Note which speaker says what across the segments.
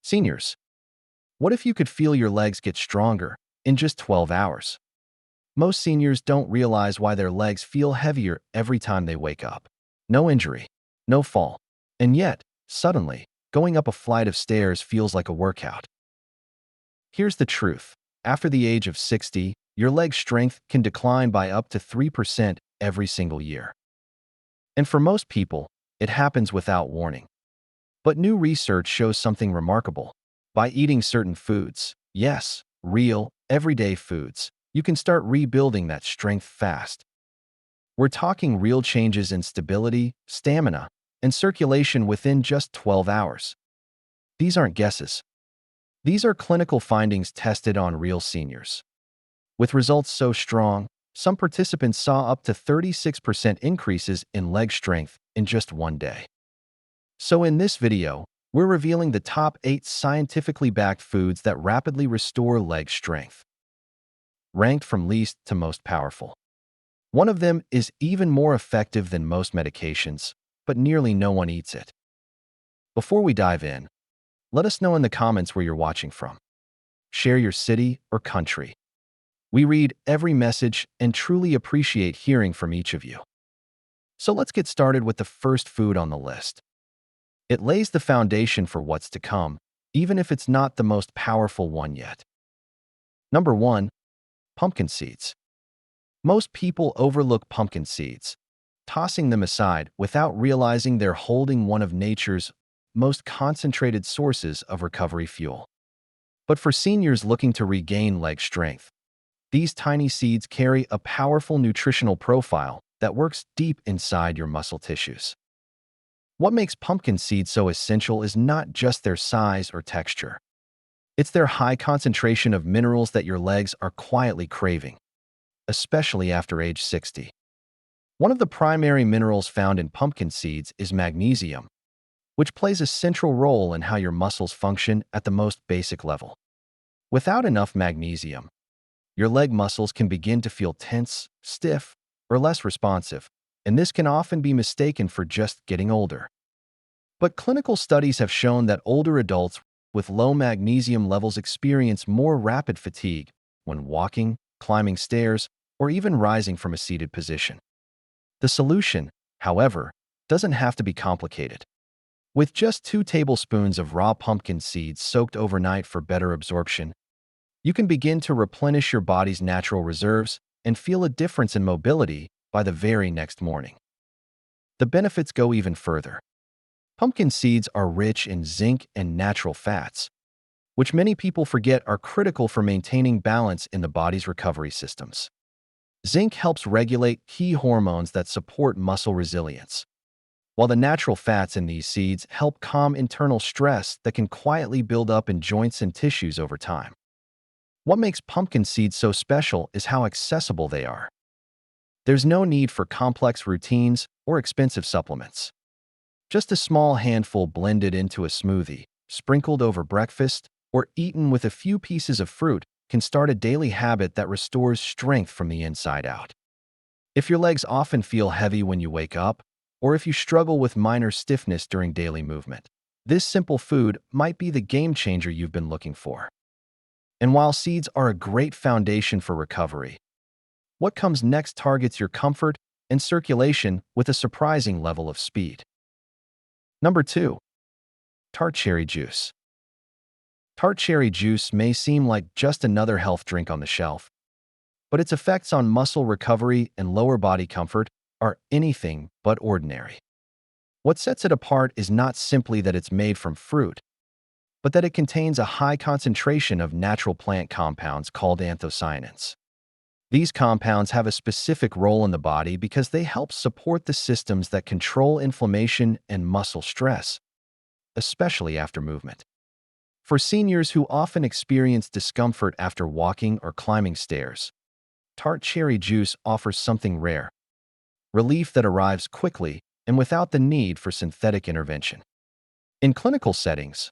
Speaker 1: Seniors, what if you could feel your legs get stronger in just 12 hours? Most seniors don't realize why their legs feel heavier every time they wake up. No injury, no fall, and yet, suddenly, going up a flight of stairs feels like a workout. Here's the truth. After the age of 60, your leg strength can decline by up to 3% every single year. And for most people, it happens without warning. But new research shows something remarkable. By eating certain foods, yes, real, everyday foods, you can start rebuilding that strength fast. We're talking real changes in stability, stamina, and circulation within just 12 hours. These aren't guesses. These are clinical findings tested on real seniors. With results so strong, some participants saw up to 36% increases in leg strength in just one day. So in this video, we're revealing the top 8 scientifically backed foods that rapidly restore leg strength. Ranked from least to most powerful. One of them is even more effective than most medications, but nearly no one eats it. Before we dive in, let us know in the comments where you're watching from. Share your city or country. We read every message and truly appreciate hearing from each of you. So let's get started with the first food on the list. It lays the foundation for what's to come, even if it's not the most powerful one yet. Number 1. Pumpkin seeds. Most people overlook pumpkin seeds, tossing them aside without realizing they're holding one of nature's most concentrated sources of recovery fuel. But for seniors looking to regain leg strength, these tiny seeds carry a powerful nutritional profile that works deep inside your muscle tissues. What makes pumpkin seeds so essential is not just their size or texture. It's their high concentration of minerals that your legs are quietly craving, especially after age 60. One of the primary minerals found in pumpkin seeds is magnesium, which plays a central role in how your muscles function at the most basic level. Without enough magnesium, your leg muscles can begin to feel tense, stiff, or less responsive, and this can often be mistaken for just getting older. But clinical studies have shown that older adults with low magnesium levels experience more rapid fatigue when walking, climbing stairs, or even rising from a seated position. The solution, however, doesn't have to be complicated. With just 2 tablespoons of raw pumpkin seeds soaked overnight for better absorption, you can begin to replenish your body's natural reserves and feel a difference in mobility by the very next morning. The benefits go even further. Pumpkin seeds are rich in zinc and natural fats, which many people forget are critical for maintaining balance in the body's recovery systems. Zinc helps regulate key hormones that support muscle resilience, while the natural fats in these seeds help calm internal stress that can quietly build up in joints and tissues over time. What makes pumpkin seeds so special is how accessible they are. There's no need for complex routines or expensive supplements. Just a small handful blended into a smoothie, sprinkled over breakfast, or eaten with a few pieces of fruit can start a daily habit that restores strength from the inside out. If your legs often feel heavy when you wake up, or if you struggle with minor stiffness during daily movement, this simple food might be the game changer you've been looking for. And while seeds are a great foundation for recovery, what comes next targets your comfort and circulation with a surprising level of speed. Number 2. Tart cherry juice. Tart cherry juice may seem like just another health drink on the shelf, but its effects on muscle recovery and lower body comfort are anything but ordinary. What sets it apart is not simply that it's made from fruit, but that it contains a high concentration of natural plant compounds called anthocyanins. These compounds have a specific role in the body because they help support the systems that control inflammation and muscle stress, especially after movement. For seniors who often experience discomfort after walking or climbing stairs, tart cherry juice offers something rare: relief that arrives quickly and without the need for synthetic intervention. In clinical settings,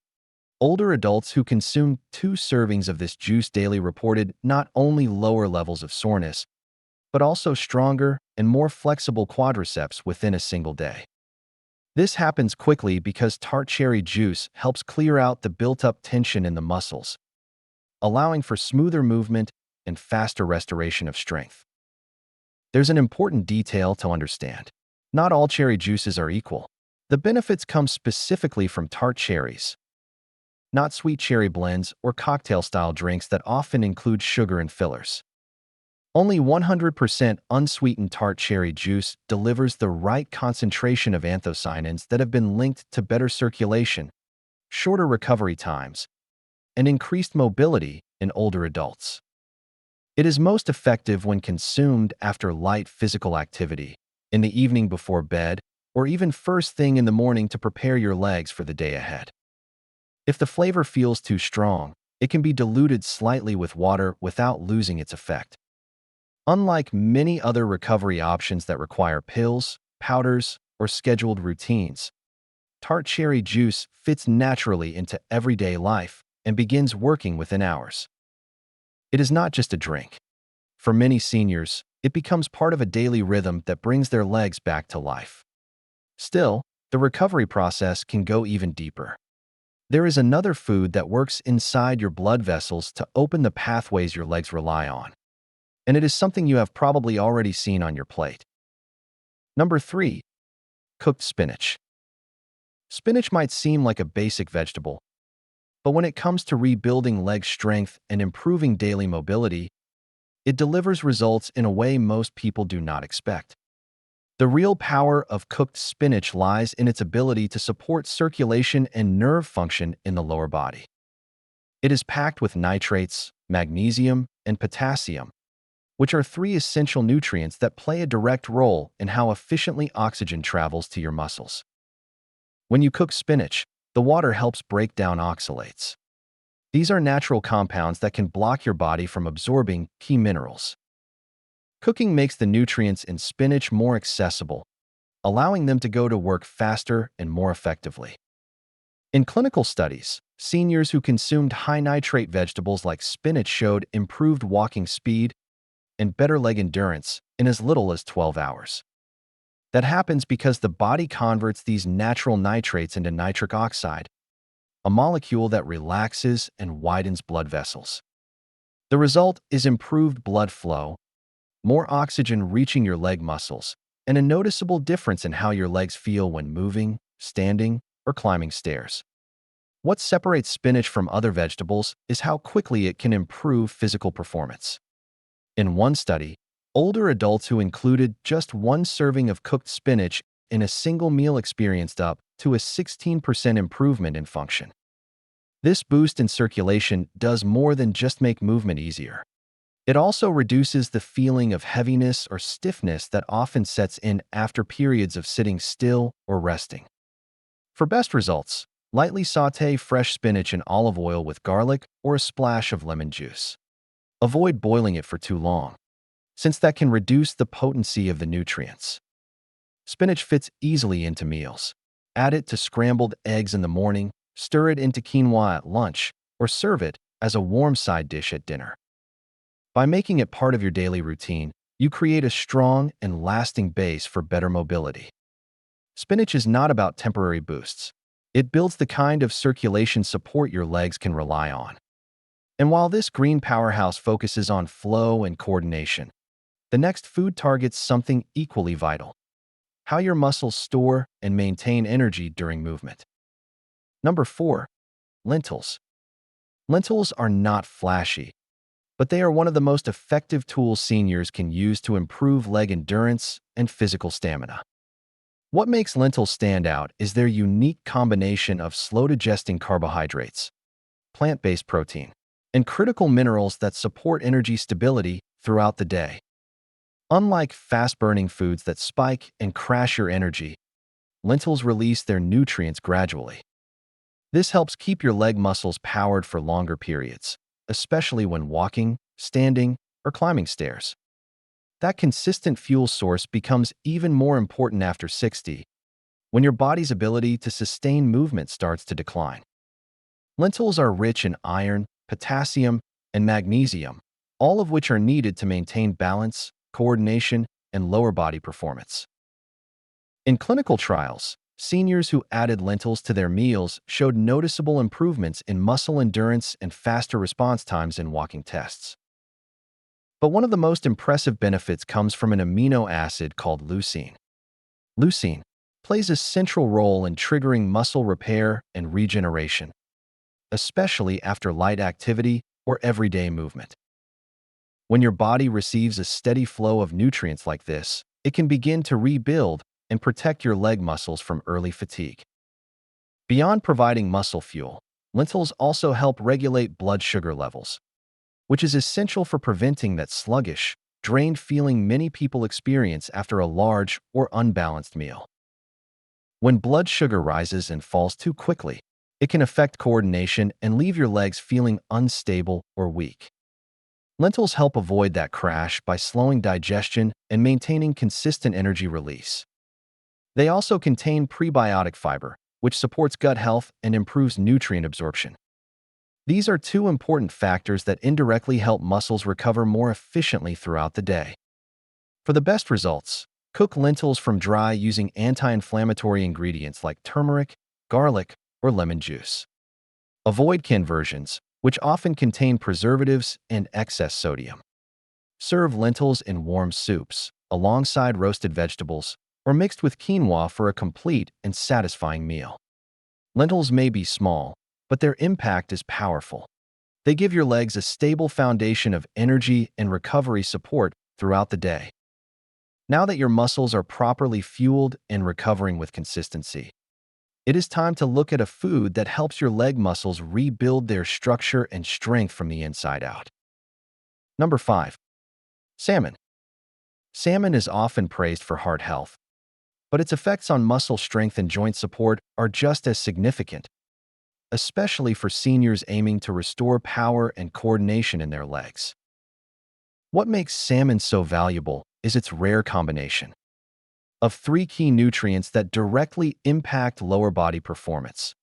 Speaker 1: older adults who consume 2 servings of this juice daily reported not only lower levels of soreness, but also stronger and more flexible quadriceps within a single day. This happens quickly because tart cherry juice helps clear out the built-up tension in the muscles, allowing for smoother movement and faster restoration of strength. There's an important detail to understand. Not all cherry juices are equal. The benefits come specifically from tart cherries, not sweet cherry blends or cocktail-style drinks that often include sugar and fillers. Only 100% unsweetened tart cherry juice delivers the right concentration of anthocyanins that have been linked to better circulation, shorter recovery times, and increased mobility in older adults. It is most effective when consumed after light physical activity, in the evening before bed, or even first thing in the morning to prepare your legs for the day ahead. If the flavor feels too strong, it can be diluted slightly with water without losing its effect. Unlike many other recovery options that require pills, powders, or scheduled routines, tart cherry juice fits naturally into everyday life and begins working within hours. It is not just a drink. For many seniors, it becomes part of a daily rhythm that brings their legs back to life. Still, the recovery process can go even deeper. There is another food that works inside your blood vessels to open the pathways your legs rely on. And it is something you have probably already seen on your plate. Number 3. Cooked spinach. Spinach might seem like a basic vegetable, but when it comes to rebuilding leg strength and improving daily mobility, it delivers results in a way most people do not expect. The real power of cooked spinach lies in its ability to support circulation and nerve function in the lower body. It is packed with nitrates, magnesium, and potassium, which are 3 essential nutrients that play a direct role in how efficiently oxygen travels to your muscles. When you cook spinach, the water helps break down oxalates. These are natural compounds that can block your body from absorbing key minerals. Cooking makes the nutrients in spinach more accessible, allowing them to go to work faster and more effectively. In clinical studies, seniors who consumed high-nitrate vegetables like spinach showed improved walking speed and better leg endurance in as little as 12 hours. That happens because the body converts these natural nitrates into nitric oxide, a molecule that relaxes and widens blood vessels. The result is improved blood flow, more oxygen reaching your leg muscles, and a noticeable difference in how your legs feel when moving, standing, or climbing stairs. What separates spinach from other vegetables is how quickly it can improve physical performance. In one study, older adults who included just 1 serving of cooked spinach in a single meal experienced up to a 16% improvement in function. This boost in circulation does more than just make movement easier. It also reduces the feeling of heaviness or stiffness that often sets in after periods of sitting still or resting. For best results, lightly sauté fresh spinach in olive oil with garlic or a splash of lemon juice. Avoid boiling it for too long, since that can reduce the potency of the nutrients. Spinach fits easily into meals. Add it to scrambled eggs in the morning, stir it into quinoa at lunch, or serve it as a warm side dish at dinner. By making it part of your daily routine, you create a strong and lasting base for better mobility. Spinach is not about temporary boosts. It builds the kind of circulation support your legs can rely on. And while this green powerhouse focuses on flow and coordination, the next food targets something equally vital: how your muscles store and maintain energy during movement. Number 4. Lentils. Lentils are not flashy, but they are one of the most effective tools seniors can use to improve leg endurance and physical stamina. What makes lentils stand out is their unique combination of slow-digesting carbohydrates, plant-based protein, and critical minerals that support energy stability throughout the day. Unlike fast-burning foods that spike and crash your energy, lentils release their nutrients gradually. This helps keep your leg muscles powered for longer periods, especially when walking, standing, or climbing stairs. That consistent fuel source becomes even more important after 60, when your body's ability to sustain movement starts to decline. Lentils are rich in iron, potassium, and magnesium, all of which are needed to maintain balance, coordination, and lower body performance. In clinical trials, Seniors who added lentils to their meals showed noticeable improvements in muscle endurance and faster response times in walking tests. But one of the most impressive benefits comes from an amino acid called leucine. Leucine plays a central role in triggering muscle repair and regeneration, especially after light activity or everyday movement. When your body receives a steady flow of nutrients like this, it can begin to rebuild and protect your leg muscles from early fatigue. Beyond providing muscle fuel, lentils also help regulate blood sugar levels, which is essential for preventing that sluggish, drained feeling many people experience after a large or unbalanced meal. When blood sugar rises and falls too quickly, it can affect coordination and leave your legs feeling unstable or weak. Lentils help avoid that crash by slowing digestion and maintaining consistent energy release. They also contain prebiotic fiber, which supports gut health and improves nutrient absorption. These are two important factors that indirectly help muscles recover more efficiently throughout the day. For the best results, cook lentils from dry using anti-inflammatory ingredients like turmeric, garlic, or lemon juice. Avoid canned versions, which often contain preservatives and excess sodium. Serve lentils in warm soups, alongside roasted vegetables, or mixed with quinoa for a complete and satisfying meal. Lentils may be small, but their impact is powerful. They give your legs a stable foundation of energy and recovery support throughout the day. Now that your muscles are properly fueled and recovering with consistency, it is time to look at a food that helps your leg muscles rebuild their structure and strength from the inside out. Number 5. Salmon. Salmon is often praised for heart health, but its effects on muscle strength and joint support are just as significant, especially for seniors aiming to restore power and coordination in their legs. What makes salmon so valuable is its rare combination of 3 key nutrients that directly impact lower body performance: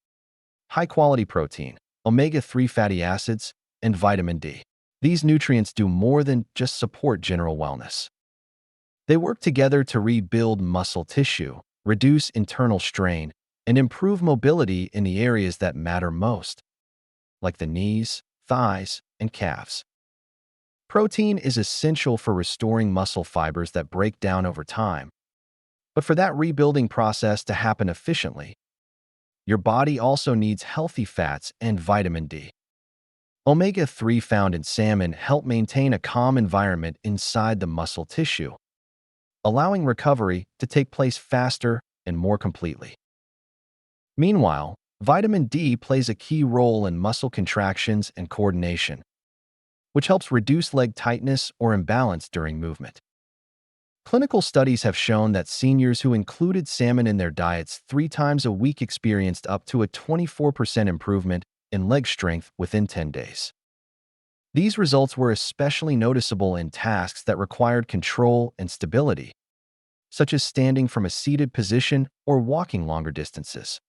Speaker 1: high-quality protein, omega-3 fatty acids, and vitamin D. These nutrients do more than just support general wellness. They work together to rebuild muscle tissue, reduce internal strain, and improve mobility in the areas that matter most, like the knees, thighs, and calves. Protein is essential for restoring muscle fibers that break down over time. But for that rebuilding process to happen efficiently, your body also needs healthy fats and vitamin D. Omega-3 found in salmon help maintain a calm environment inside the muscle tissue, allowing recovery to take place faster and more completely. Meanwhile, vitamin D plays a key role in muscle contractions and coordination, which helps reduce leg tightness or imbalance during movement. Clinical studies have shown that seniors who included salmon in their diets 3 times a week experienced up to a 24% improvement in leg strength within 10 days. These results were especially noticeable in tasks that required control and stability, such as standing from a seated position or walking longer distances.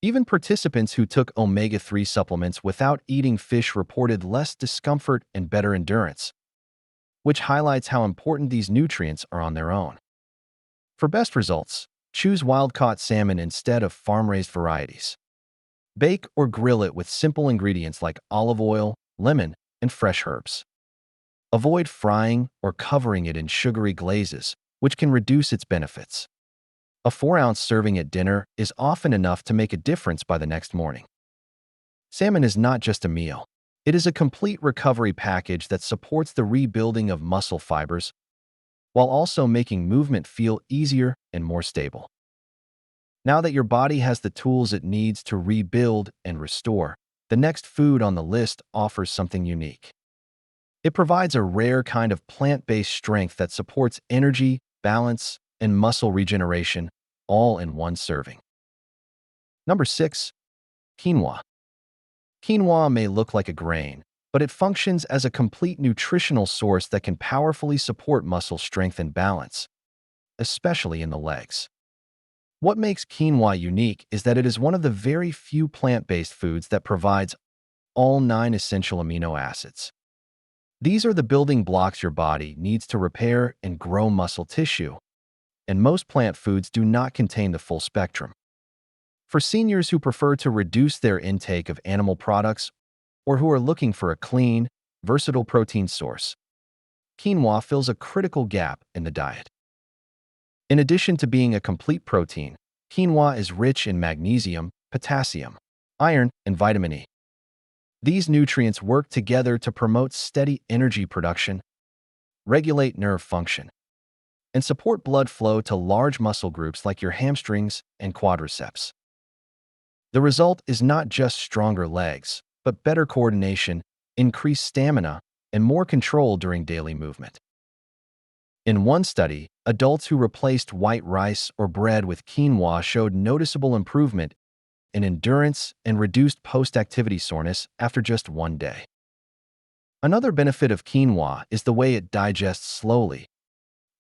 Speaker 1: Even participants who took omega-3 supplements without eating fish reported less discomfort and better endurance, which highlights how important these nutrients are on their own. For best results, choose wild-caught salmon instead of farm-raised varieties. Bake or grill it with simple ingredients like olive oil, lemon, and fresh herbs. Avoid frying or covering it in sugary glazes, which can reduce its benefits. A 4-ounce serving at dinner is often enough to make a difference by the next morning. Salmon is not just a meal. It is a complete recovery package that supports the rebuilding of muscle fibers while also making movement feel easier and more stable. Now that your body has the tools it needs to rebuild and restore, the next food on the list offers something unique. It provides a rare kind of plant-based strength that supports energy, balance, and muscle regeneration, all in one serving. Number 6. Quinoa. Quinoa may look like a grain, but it functions as a complete nutritional source that can powerfully support muscle strength and balance, especially in the legs. What makes quinoa unique is that it is one of the very few plant-based foods that provides all 9 essential amino acids. These are the building blocks your body needs to repair and grow muscle tissue, and most plant foods do not contain the full spectrum. For seniors who prefer to reduce their intake of animal products or who are looking for a clean, versatile protein source, quinoa fills a critical gap in the diet. In addition to being a complete protein, quinoa is rich in magnesium, potassium, iron, and vitamin E. These nutrients work together to promote steady energy production, regulate nerve function, and support blood flow to large muscle groups like your hamstrings and quadriceps. The result is not just stronger legs, but better coordination, increased stamina, and more control during daily movement. In one study, adults who replaced white rice or bread with quinoa showed noticeable improvement in endurance and reduced post-activity soreness after just one day. Another benefit of quinoa is the way it digests slowly,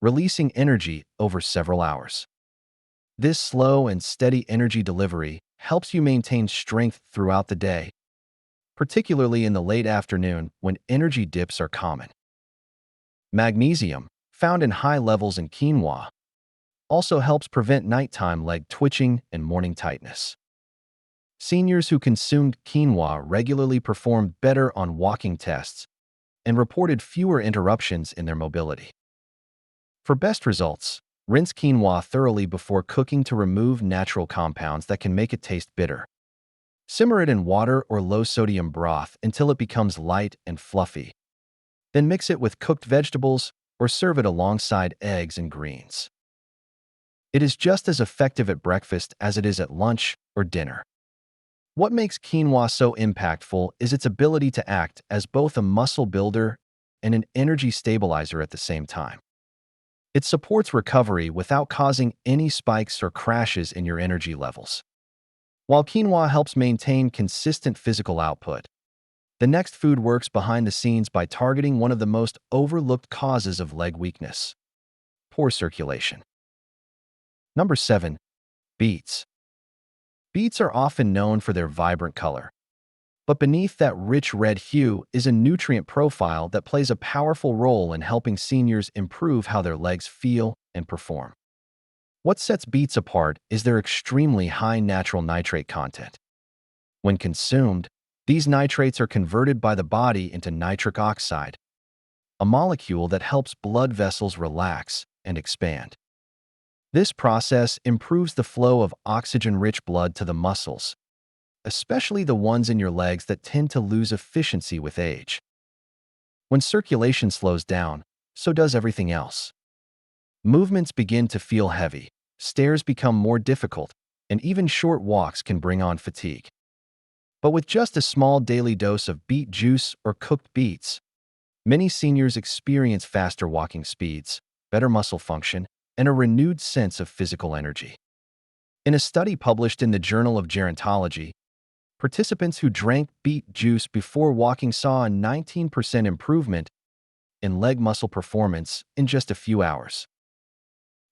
Speaker 1: releasing energy over several hours. This slow and steady energy delivery helps you maintain strength throughout the day, particularly in the late afternoon when energy dips are common. Magnesium, found in high levels in quinoa, also helps prevent nighttime leg twitching and morning tightness. Seniors who consumed quinoa regularly performed better on walking tests and reported fewer interruptions in their mobility. For best results, rinse quinoa thoroughly before cooking to remove natural compounds that can make it taste bitter. Simmer it in water or low-sodium broth until it becomes light and fluffy. Then mix it with cooked vegetables or serve it alongside eggs and greens. It is just as effective at breakfast as it is at lunch or dinner. What makes quinoa so impactful is its ability to act as both a muscle builder and an energy stabilizer at the same time. It supports recovery without causing any spikes or crashes in your energy levels. While quinoa helps maintain consistent physical output, the next food works behind the scenes by targeting one of the most overlooked causes of leg weakness: poor circulation. Number 7. Beets. Beets are often known for their vibrant color, but beneath that rich red hue is a nutrient profile that plays a powerful role in helping seniors improve how their legs feel and perform. What sets beets apart is their extremely high natural nitrate content. When consumed, these nitrates are converted by the body into nitric oxide, a molecule that helps blood vessels relax and expand. This process improves the flow of oxygen-rich blood to the muscles, especially the ones in your legs that tend to lose efficiency with age. When circulation slows down, so does everything else. Movements begin to feel heavy, stairs become more difficult, and even short walks can bring on fatigue. But with just a small daily dose of beet juice or cooked beets, many seniors experience faster walking speeds, better muscle function, and a renewed sense of physical energy. In a study published in the Journal of Gerontology, participants who drank beet juice before walking saw a 19% improvement in leg muscle performance in just a few hours.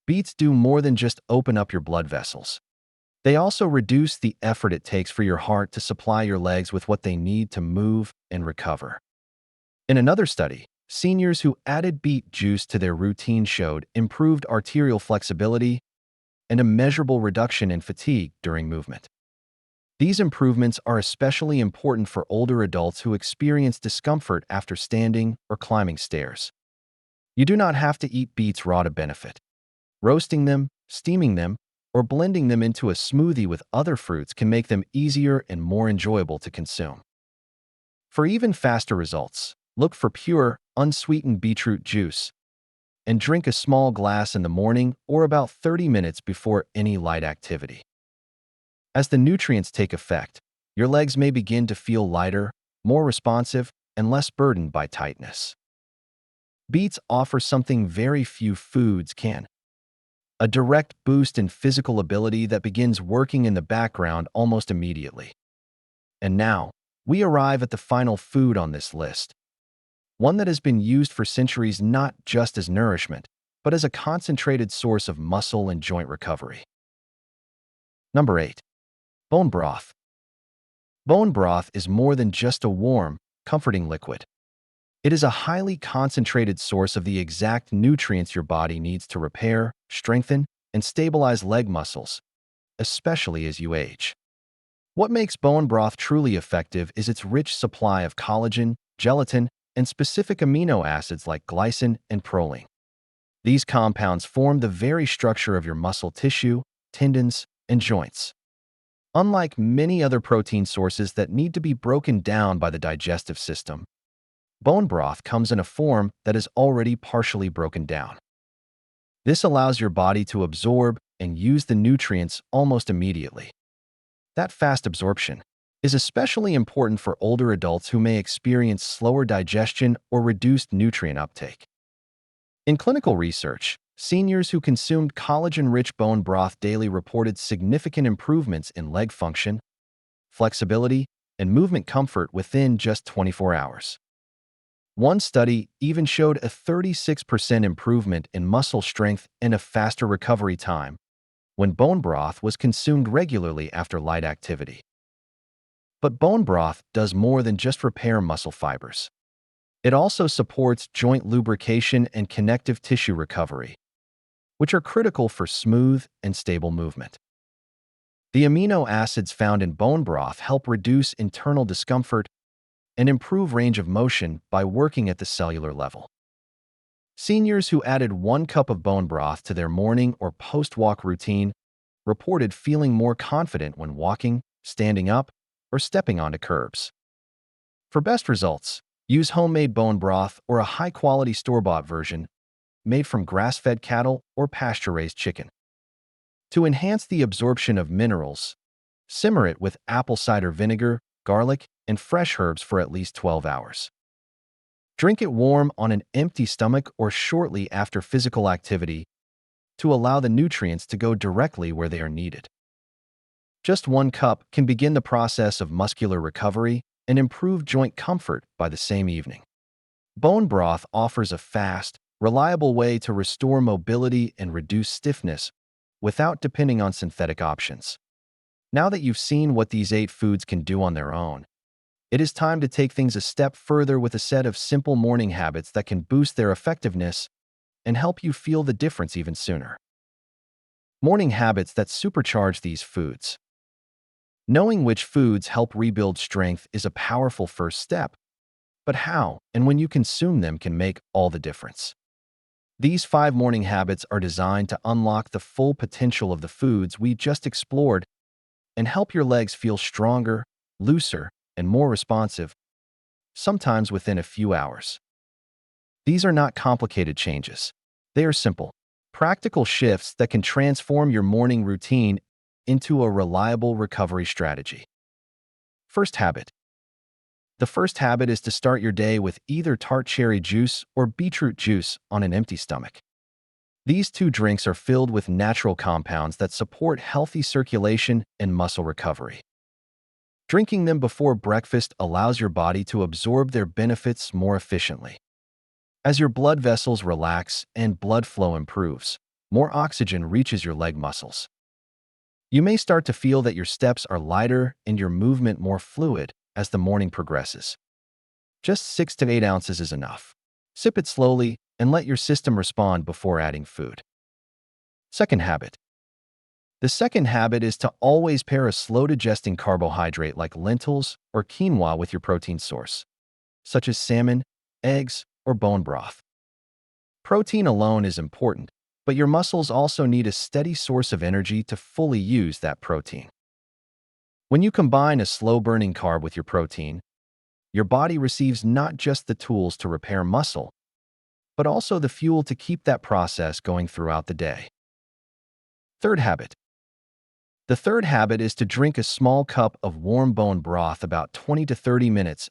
Speaker 1: Beets do more than just open up your blood vessels. They also reduce the effort it takes for your heart to supply your legs with what they need to move and recover. In another study, seniors who added beet juice to their routine showed improved arterial flexibility and a measurable reduction in fatigue during movement. These improvements are especially important for older adults who experience discomfort after standing or climbing stairs. You do not have to eat beets raw to benefit. Roasting them, steaming them, or blending them into a smoothie with other fruits can make them easier and more enjoyable to consume. For even faster results, look for pure, unsweetened beetroot juice and drink a small glass in the morning or about 30 minutes before any light activity. As the nutrients take effect, your legs may begin to feel lighter, more responsive, and less burdened by tightness. Beets offer something very few foods can: a direct boost in physical ability that begins working in the background almost immediately. And now, we arrive at the final food on this list, one that has been used for centuries not just as nourishment, but as a concentrated source of muscle and joint recovery. Number 8. Bone broth. Bone broth is more than just a warm, comforting liquid. It is a highly concentrated source of the exact nutrients your body needs to repair, strengthen, and stabilize leg muscles, especially as you age. What makes bone broth truly effective is its rich supply of collagen, gelatin, and specific amino acids like glycine and proline. These compounds form the very structure of your muscle tissue, tendons, and joints. Unlike many other protein sources that need to be broken down by the digestive system, bone broth comes in a form that is already partially broken down. This allows your body to absorb and use the nutrients almost immediately. That fast absorption is especially important for older adults who may experience slower digestion or reduced nutrient uptake. In clinical research, seniors who consumed collagen-rich bone broth daily reported significant improvements in leg function, flexibility, and movement comfort within just 24 hours. One study even showed a 36% improvement in muscle strength and a faster recovery time when bone broth was consumed regularly after light activity. But bone broth does more than just repair muscle fibers. It also supports joint lubrication and connective tissue recovery, which are critical for smooth and stable movement. The amino acids found in bone broth help reduce internal discomfort and improve range of motion by working at the cellular level. Seniors who added 1 cup of bone broth to their morning or post-walk routine reported feeling more confident when walking, standing up, or stepping onto curbs. For best results, use homemade bone broth or a high-quality store-bought version made from grass-fed cattle or pasture-raised chicken. To enhance the absorption of minerals, simmer it with apple cider vinegar, garlic, and fresh herbs for at least 12 hours. Drink it warm on an empty stomach or shortly after physical activity to allow the nutrients to go directly where they are needed. Just 1 cup can begin the process of muscular recovery and improve joint comfort by the same evening. Bone broth offers a fast, reliable way to restore mobility and reduce stiffness without depending on synthetic options. Now that you've seen what these 8 foods can do on their own, it is time to take things a step further with a set of simple morning habits that can boost their effectiveness and help you feel the difference even sooner. Morning habits that supercharge these foods. Knowing which foods help rebuild strength is a powerful first step, but how and when you consume them can make all the difference. These 5 morning habits are designed to unlock the full potential of the foods we just explored and help your legs feel stronger, looser, and more responsive, sometimes within a few hours. These are not complicated changes. They are simple, practical shifts that can transform your morning routine into a reliable recovery strategy. First habit. The first habit is to start your day with either tart cherry juice or beetroot juice on an empty stomach. These 2 drinks are filled with natural compounds that support healthy circulation and muscle recovery. Drinking them before breakfast allows your body to absorb their benefits more efficiently. As your blood vessels relax and blood flow improves, more oxygen reaches your leg muscles. You may start to feel that your steps are lighter and your movement more fluid as the morning progresses. Just 6 to 8 ounces is enough. Sip it slowly and let your system respond before adding food. Second habit. The second habit is to always pair a slow-digesting carbohydrate like lentils or quinoa with your protein source, such as salmon, eggs, or bone broth. Protein alone is important, but your muscles also need a steady source of energy to fully use that protein. When you combine a slow-burning carb with your protein, your body receives not just the tools to repair muscle, but also the fuel to keep that process going throughout the day. Third habit. The third habit is to drink a small cup of warm bone broth about 20 to 30 minutes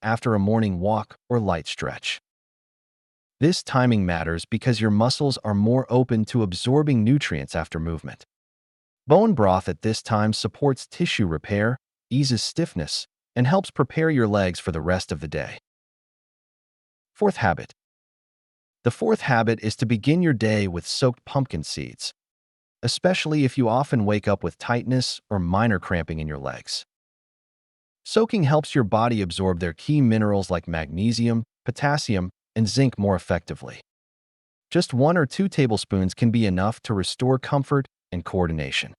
Speaker 1: after a morning walk or light stretch. This timing matters because your muscles are more open to absorbing nutrients after movement. Bone broth at this time supports tissue repair, eases stiffness, and helps prepare your legs for the rest of the day. Fourth habit. The fourth habit is to begin your day with soaked pumpkin seeds, especially if you often wake up with tightness or minor cramping in your legs. Soaking helps your body absorb their key minerals like magnesium, potassium, and zinc more effectively. Just 1 or 2 tablespoons can be enough to restore comfort and coordination.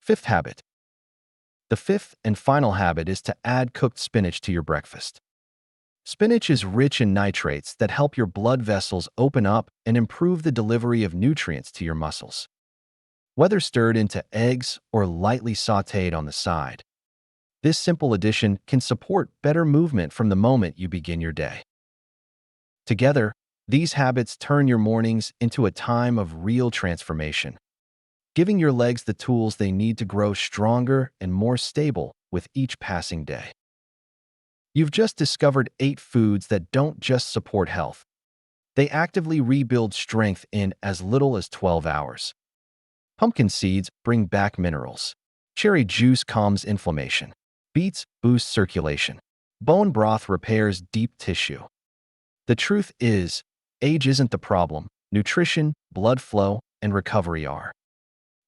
Speaker 1: Fifth habit. The fifth and final habit is to add cooked spinach to your breakfast. Spinach is rich in nitrates that help your blood vessels open up and improve the delivery of nutrients to your muscles. Whether stirred into eggs or lightly sautéed on the side, this simple addition can support better movement from the moment you begin your day. Together, these habits turn your mornings into a time of real transformation, giving your legs the tools they need to grow stronger and more stable with each passing day. You've just discovered 8 foods that don't just support health. They actively rebuild strength in as little as 12 hours. Pumpkin seeds bring back minerals. Cherry juice calms inflammation. Beets boost circulation. Bone broth repairs deep tissue. The truth is, age isn't the problem. Nutrition, blood flow, and recovery are.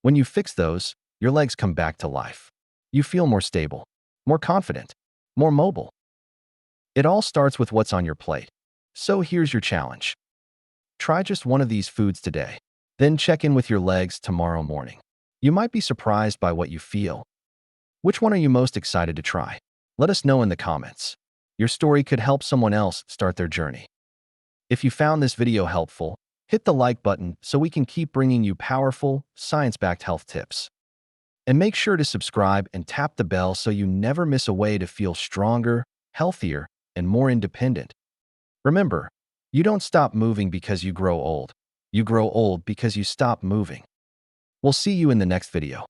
Speaker 1: When you fix those, your legs come back to life. You feel more stable, more confident, more mobile. It all starts with what's on your plate. So here's your challenge. Try just one of these foods today. Then check in with your legs tomorrow morning. You might be surprised by what you feel. Which one are you most excited to try? Let us know in the comments. Your story could help someone else start their journey. If you found this video helpful, hit the like button so we can keep bringing you powerful, science-backed health tips. And make sure to subscribe and tap the bell so you never miss a way to feel stronger, healthier, and more independent. Remember, you don't stop moving because you grow old. You grow old because you stop moving. We'll see you in the next video.